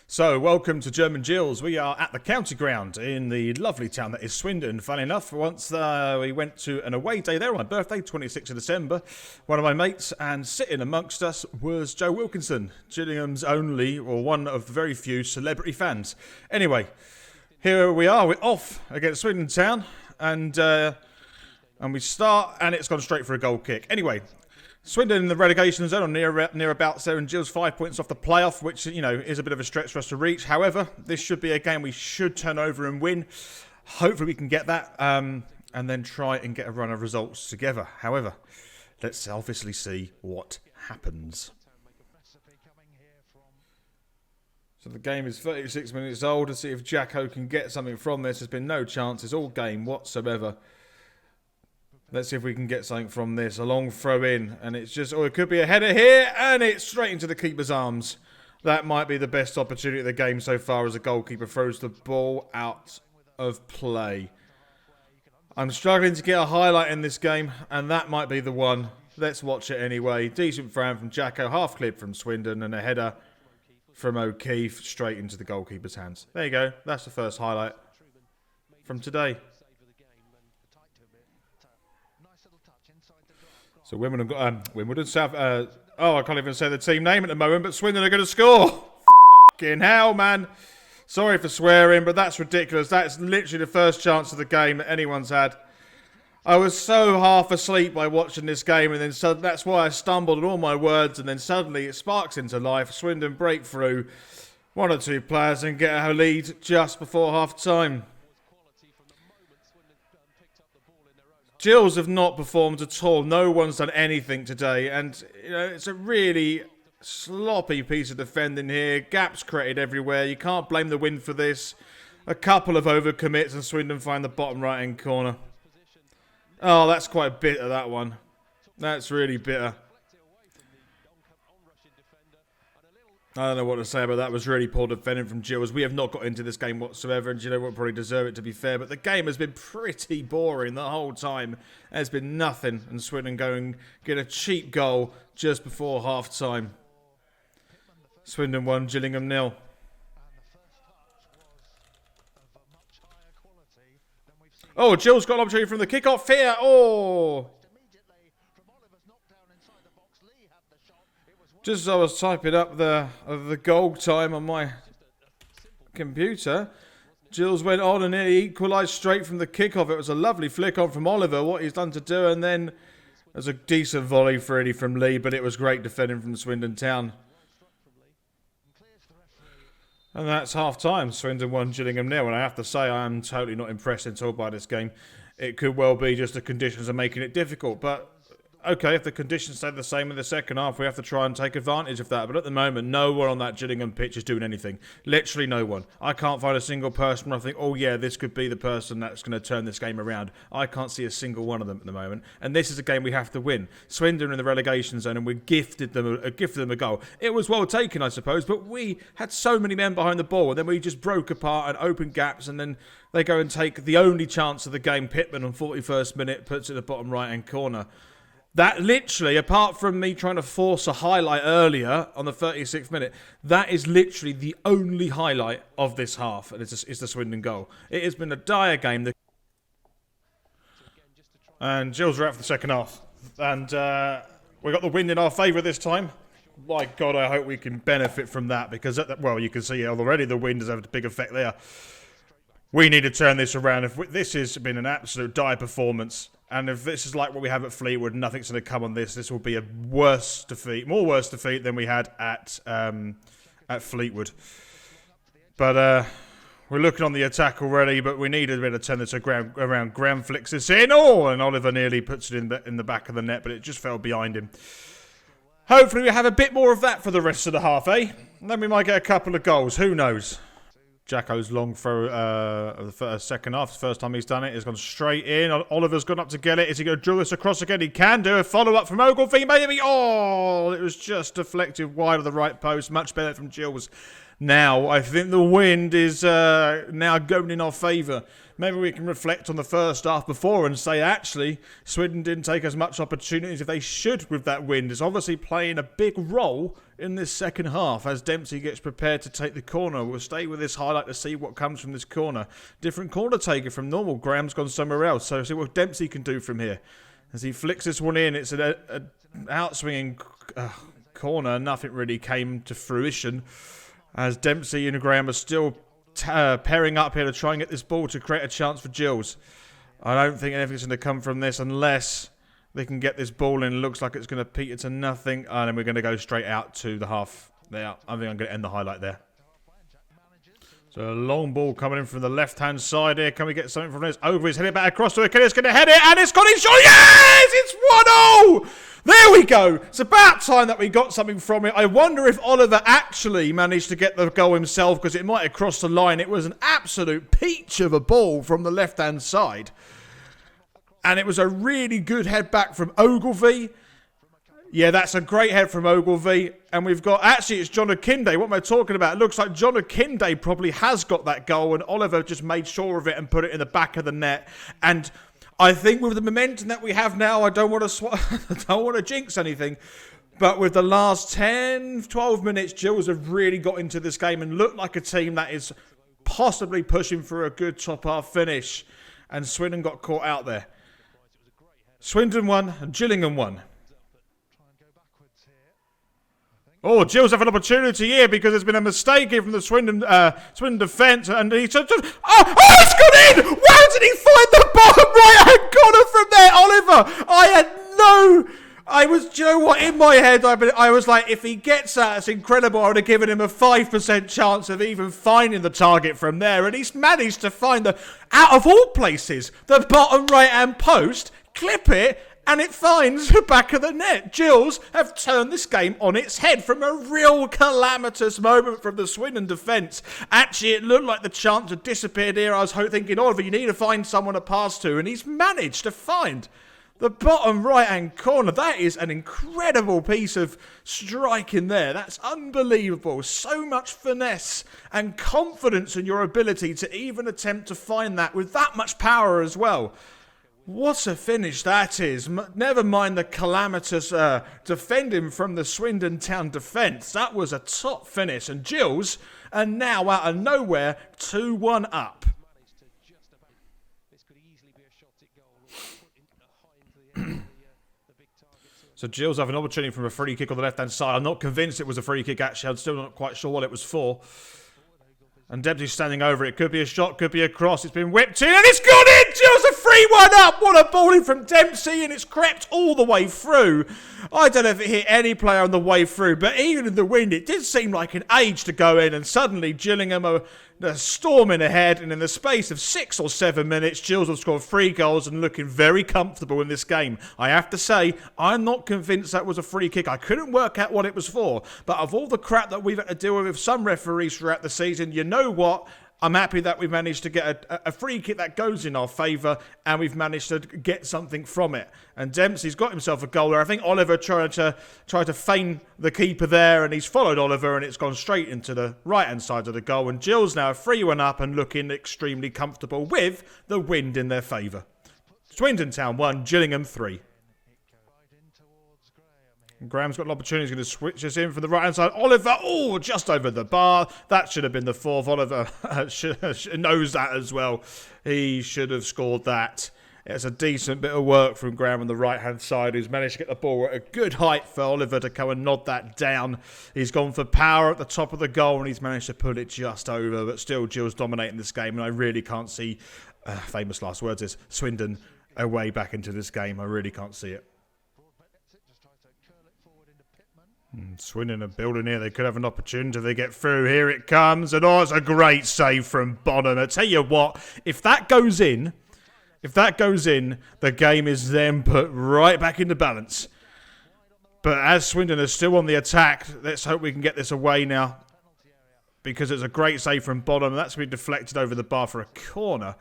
So, welcome to German Gills. We are at the county ground in the lovely town that is Swindon. Funny enough, once we went to an away day there on my birthday, 26th of December. One of my mates, and sitting amongst us was Joe Wilkinson, Gillingham's only, or one of the very few, celebrity fans. Anyway, here we are. We're off against Swindon Town, and we start, and it's gone straight for a goal kick. Anyway, Swindon in the relegation zone, or nearabouts there, and Gills 5 points off the playoff, which, you know, is a bit of a stretch for us to reach. However, this should be a game we should turn over and win. Hopefully we can get that, and then try and get a run of results together. However, let's obviously see what happens. So the game is 36 minutes old. To see if Jacko can get something from this. There's been no chances all game whatsoever. Let's see if we can get something from this. A long throw in, and it's just, it could be a header here, and it's straight into the keeper's arms. That might be the best opportunity of the game so far as the goalkeeper throws the ball out of play. I'm struggling to get a highlight in this game, and that might be the one. Let's watch it anyway. Decent throw from Jacko, half clip from Swindon, and a header from O'Keefe straight into the goalkeeper's hands. There you go. That's the first highlight from today. So Wimbledon South. I can't even say the team name at the moment, but Swindon are going to score. Fucking hell, man. Sorry for swearing, but that's ridiculous. That's literally the first chance of the game that anyone's had. I was so half asleep by watching this game, and then that's why I stumbled on all my words, and then suddenly it sparks into life. Swindon break through one or two players and get a lead just before half time. Gills have not performed at all. No one's done anything today. And, you know, it's a really sloppy piece of defending here. Gaps created everywhere. You can't blame the wind for this. A couple of overcommits and Swindon find the bottom right-hand corner. Oh, that's quite bitter, that one. That's really bitter. I don't know what to say about that. It was really poor defending from Gills. We have not got into this game whatsoever, and you know what, probably deserve it to be fair, but the game has been pretty boring the whole time. There's been nothing, and Swindon get a cheap goal just before half-time. Swindon 1, Gillingham 0. Oh, Gills got an opportunity from the kickoff here. Oh! Just as I was typing up the goal time on my computer, Gills went on and nearly equalised straight from the kickoff. It was a lovely flick on from Oliver, what he's done to do, and then there's a decent volley from Lee, but it was great defending from Swindon Town. And that's half-time. Swindon 1, Gillingham 0, and I have to say I am totally not impressed at all by this game. It could well be just the conditions are making it difficult, but okay, if the conditions stay the same in the second half, we have to try and take advantage of that. But at the moment, no one on that Gillingham pitch is doing anything. Literally no one. I can't find a single person where I think, oh yeah, this could be the person that's going to turn this game around. I can't see a single one of them at the moment. And this is a game we have to win. Swindon in the relegation zone, and we gifted them a goal. It was well taken, I suppose, but we had so many men behind the ball, and then we just broke apart and opened gaps, and then they go and take the only chance of the game. Pittman on 41st minute puts it in the bottom right-hand corner. That literally, apart from me trying to force a highlight earlier on the 36th minute, that is literally the only highlight of this half, and it's the Swindon goal. It has been a dire game. And Gills are out for the second half. And we got the wind in our favour this time. My God, I hope we can benefit from that, because, well, you can see already the wind has had a big effect there. We need to turn this around. This has been an absolute dire performance. And if this is like what we have at Fleetwood, nothing's going to come on this. This will be a more worse defeat than we had at Fleetwood. But we're looking on the attack already, but we need a bit of turn this around. Graham flicks this in. Oh, and Oliver nearly puts it in the back of the net, but it just fell behind him. Hopefully we have a bit more of that for the rest of the half, eh? And then we might get a couple of goals. Who knows? Jacko's long throw of the second half. It's the first time he's done it. It's gone straight in. Oliver's gone up to get it. Is he going to drill this across again? He can do a follow-up from Ogilvie, maybe. Oh, it was just deflected wide of the right post. Much better from Gills. Now, I think the wind is now going in our favour. Maybe we can reflect on the first half before and say, actually, Swindon didn't take as much opportunities as they should with that wind. It's obviously playing a big role in this second half as Dempsey gets prepared to take the corner. We'll stay with this highlight to see what comes from this corner. Different corner taker from normal. Graham's gone somewhere else. So see what Dempsey can do from here. As he flicks this one in, it's an outswinging corner. Nothing really came to fruition as Dempsey and Graham are still pairing up here to try and get this ball to create a chance for Gills. I don't think anything's going to come from this unless they can get this ball in. Looks like it's going to peter to nothing. And then we're going to go straight out to the half there. I think I'm going to end the highlight there. So a long ball coming in from the left-hand side here. Can we get something from this? Over his head, back across to Achilles. Going to head it, and it's got his shot. Yes! It's 1-0! There we go. It's about time that we got something from it. I wonder if Oliver actually managed to get the goal himself, because it might have crossed the line. It was an absolute peach of a ball from the left-hand side. And it was a really good head back from Ogilvie. Yeah, that's a great head from Ogilvie. And we've got, actually, it's John Akinde. What am I talking about? It looks like John Akinde probably has got that goal, and Oliver just made sure of it and put it in the back of the net. And I think with the momentum that we have now, I don't want to jinx anything. But with the last 10, 12 minutes, Gills have really got into this game and looked like a team that is possibly pushing for a good top-half finish. And Swindon got caught out there. Swindon won and Gillingham won. Oh, Gills have an opportunity here because there's been a mistake here from the Swindon defence, and he said, it's gone in! Where did he find the bottom right-hand corner from there, Oliver? Do you know what? In my head, I was like, if he gets that, it's incredible. I would have given him a 5% chance of even finding the target from there, and he's managed to find out of all places, the bottom right-hand post, clip it, and it finds the back of the net. Gills have turned this game on its head from a real calamitous moment from the Swindon defence. Actually, it looked like the chance had disappeared here. I was thinking, Oliver, you need to find someone to pass to. And he's managed to find the bottom right-hand corner. That is an incredible piece of striking there. That's unbelievable. So much finesse and confidence in your ability to even attempt to find that with that much power as well. What a finish that is. Never mind the calamitous defending from the Swindon Town defence. That was a top finish. And Gills are now out of nowhere 2-1 up. So Gills have an opportunity from a free kick on the left-hand side. I'm not convinced it was a free kick, actually. I'm still not quite sure what it was for. And Dempsey's standing over it. Could be a shot, could be a cross. It's been whipped in, and it's gone in! Gills a 3-1 up! What a ball in from Dempsey, and it's crept all the way through. I don't know if it hit any player on the way through, but even in the wind, it did seem like an age to go in, and suddenly Gillingham are storming ahead, and in the space of 6 or 7 minutes, Gills have scored 3 goals and looking very comfortable in this game. I have to say, I'm not convinced that was a free kick. I couldn't work out what it was for, but of all the crap that we've had to deal with some referees throughout the season, you know what? I'm happy that we've managed to get a free kick that goes in our favour, and we've managed to get something from it. And Dempsey's got himself a goal there. I think Oliver tried to feign the keeper there, and he's followed Oliver, and it's gone straight into the right-hand side of the goal. And Gills now 3-1 up and looking extremely comfortable with the wind in their favour. Swindon Town 1, Gillingham 3. Graham's got an opportunity. He's going to switch this in from the right-hand side. Oliver, just over the bar. That should have been the 4th. Oliver knows that as well. He should have scored that. It's a decent bit of work from Graham on the right-hand side, who's managed to get the ball at a good height for Oliver to come and nod that down. He's gone for power at the top of the goal, and he's managed to put it just over. But still, Gills dominating this game, and I really can't see, famous last words is, Swindon a way back into this game. I really can't see it. Swindon are building here. They could have an opportunity if they get through. Here it comes. And it's a great save from Bonham. I tell you what, if that goes in, the game is then put right back into balance. But as Swindon are still on the attack, let's hope we can get this away now. Because it's a great save from Bonham. That's been deflected over the bar for a corner.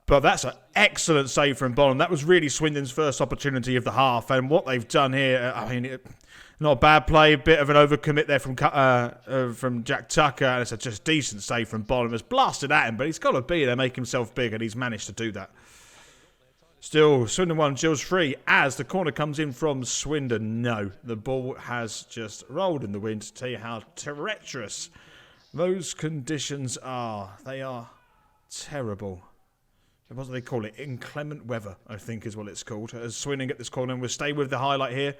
But that's an excellent save from Bonham. That was really Swindon's first opportunity of the half. And what they've done here, not a bad play, a bit of an overcommit there from Jack Tucker, and it's a just decent save from Bonham. It's blasted at him, but he's got to be there, make himself big, and he's managed to do that. Still, Swindon 1, Gills 3, as the corner comes in from Swindon. No, the ball has just rolled in the wind to tell you how treacherous those conditions are. They are terrible. What do they call it? Inclement weather, I think is what it's called. As Swindon get this corner, and we'll stay with the highlight here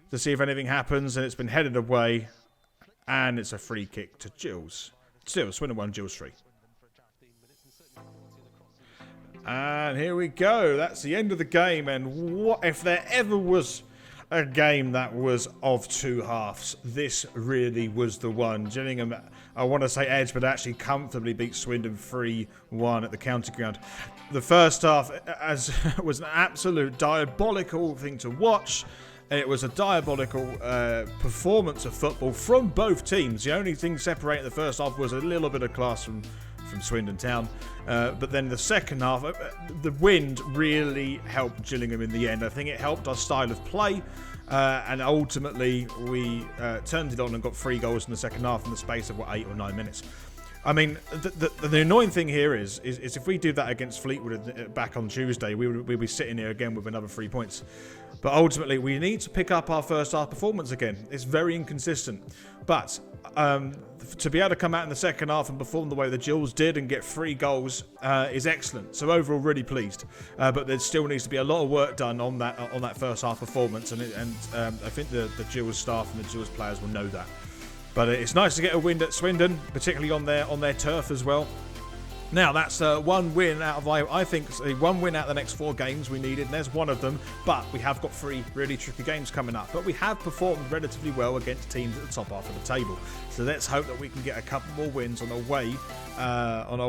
to see if anything happens. And it's been headed away, and it's a free kick to Gills. Still, Swindon 1, Gills 3. And here we go. That's the end of the game. And what if there ever was a game that was of two halves? This really was the one. Gillingham, I want to say edge, but actually comfortably beat Swindon 3-1 at the county ground. The first half was an absolute diabolical thing to watch. It was a diabolical performance of football from both teams. The only thing separating the first half was a little bit of class from Swindon Town. But then the second half, the wind really helped Gillingham in the end. I think it helped our style of play. And ultimately, we turned it on and got 3 goals in the second half in the space of, 8 or 9 minutes. I mean, the annoying thing here is if we do that against Fleetwood back on Tuesday, we'd be sitting here again with another 3 points. But ultimately, we need to pick up our first half performance again. It's very inconsistent. But to be able to come out in the second half and perform the way the Gills did and get 3 goals is excellent. So overall, really pleased. But there still needs to be a lot of work done on that first half performance. And I think the Gills staff and the Gills players will know that. But it's nice to get a win at Swindon, particularly on their turf as well. Now, that's one win out of, I think, one win out of the next 4 games we needed, and there's one of them. But we have got 3 really tricky games coming up. But we have performed relatively well against teams at the top half of the table. So let's hope that we can get a couple more wins on our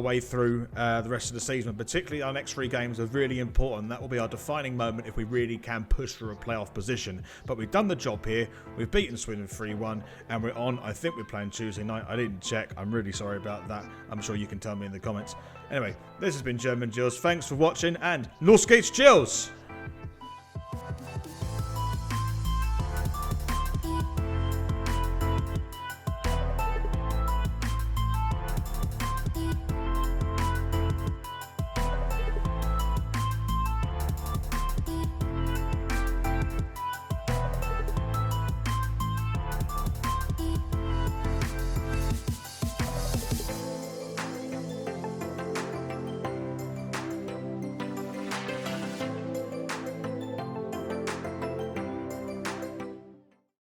way through the rest of the season. Particularly our next 3 games are really important. That will be our defining moment if we really can push for a playoff position. But we've done the job here. We've beaten Swindon 3-1, and we're on. I think we're playing Tuesday night. I didn't check. I'm really sorry about that. I'm sure you can tell me in the comments. Anyway, this has been German Gills. Thanks for watching, and los geht's Gills!